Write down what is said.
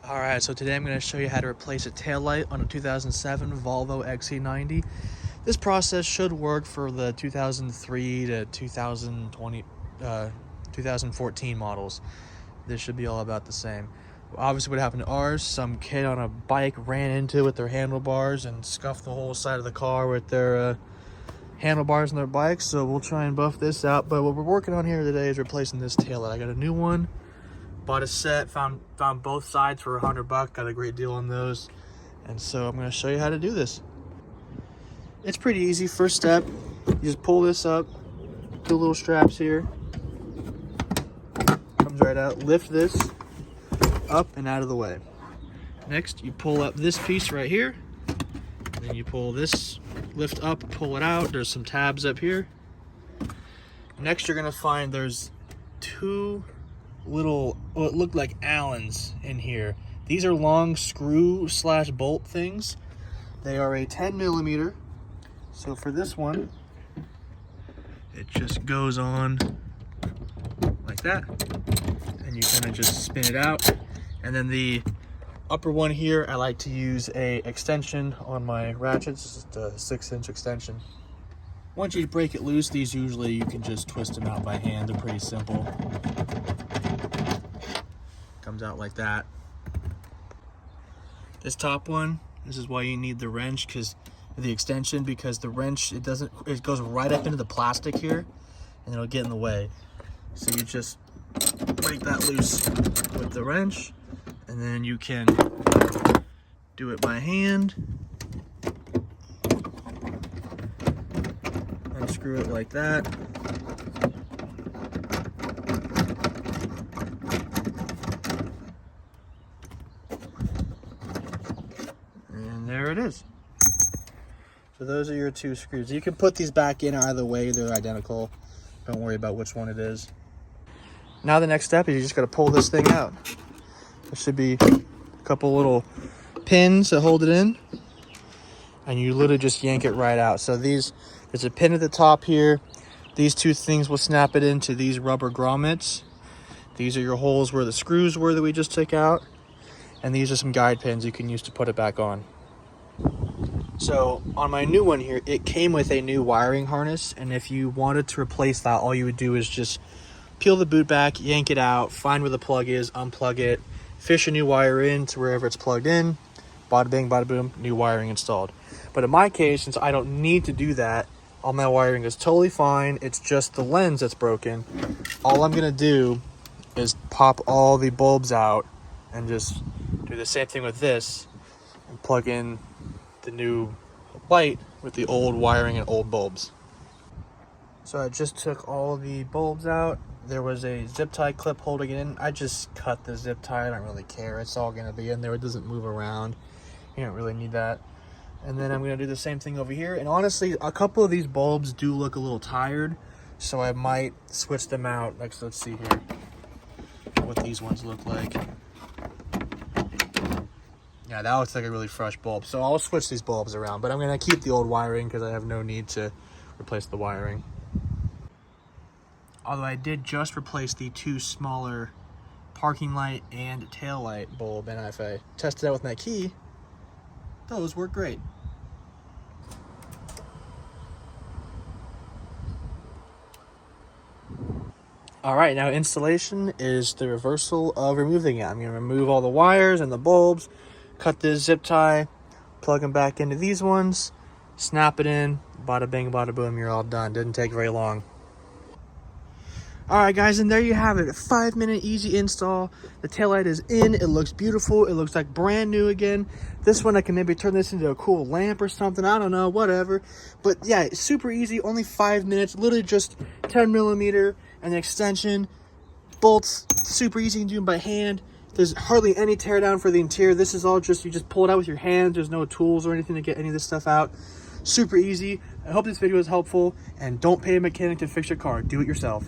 Alright, so today I'm going to show you how to replace a taillight on a 2007 Volvo XC90. This process should work for the 2003 to 2014 models. This should be all about the same. Obviously what happened to ours, some kid on a bike ran into it with their handlebars and scuffed the whole side of the car with their handlebars on their bike. So we'll try and buff this out, but what we're working on here today is replacing this taillight. I got a new one. Bought a set, found both sides for $100. Got a great deal on those, and so I'm going to show you how to do this. It's pretty easy. First step, you just pull this up, two little straps here, comes right out. Lift this up and out of the way. Next, you pull up this piece right here, and then you pull this, lift up, pull it out. There's some tabs up here. Next, you're going to find there's two little, what look like Allens in here. These are long screw slash bolt things. They are a 10 millimeter. So for this one, it just goes on like that, and you kind of just spin it out. And then the upper one here, I like to use a extension on my ratchets. It's just a 6-inch extension. Once you break it loose, these usually you can just twist them out by hand. They're pretty simple. Comes out like that. This top one, this is why you need the wrench, because the extension, because the wrench, it goes right up into the plastic here and it'll get in the way. So you just break that loose with the wrench, and then you can do it by hand. Unscrew it like that. And there it is. So those are your two screws. You can put these back in either way, they're identical. Don't worry about which one it is. Now the next step is you just gotta pull this thing out. There should be a couple little pins that hold it in, and you literally just yank it right out. So there's a pin at the top here. These two things will snap it into these rubber grommets. These are your holes where the screws were that we just took out. And these are some guide pins you can use to put it back on. So on my new one here, it came with a new wiring harness, and if you wanted to replace that, all you would do is just peel the boot back, yank it out, find where the plug is, unplug it, fish a new wire in to wherever it's plugged in, bada bing, bada boom, new wiring installed. But in my case, since I don't need to do that, all my wiring is totally fine. It's just the lens that's broken. All I'm gonna do is pop all the bulbs out and just do the same thing with this and plug in the new light with the old wiring and old bulbs. So I just took all the bulbs out. There was a zip tie clip holding it in. I just cut the zip tie. I don't really care. It's all gonna be in there. It doesn't move around. You don't really need that. And then I'm gonna do the same thing over here. And honestly, a couple of these bulbs do look a little tired, so I might switch them out. Like, so let's see here what these ones look like. Yeah, that looks like a really fresh bulb. So I'll switch these bulbs around, but I'm gonna keep the old wiring because I have no need to replace the wiring. Although I did just replace the two smaller parking light and tail light bulb, and if I tested out with my key, those work great. All right, now installation is the reversal of removing it. I'm gonna remove all the wires and the bulbs, cut this zip tie, plug them back into these ones, snap it in, bada bing, bada boom, you're all done. Didn't take very long. All right, guys, and there you have it. A 5-minute easy install. The taillight is in. It looks beautiful. It looks like brand new again. This one, I can maybe turn this into a cool lamp or something. I don't know, whatever. But yeah, it's super easy. Only 5 minutes. Literally just 10 millimeter, an extension, bolts. Super easy. You can do them by hand. There's hardly any tear down for the interior. This is all just, you just pull it out with your hands. There's no tools or anything to get any of this stuff out. Super easy. I hope this video was helpful, and don't pay a mechanic to fix your car. Do it yourself.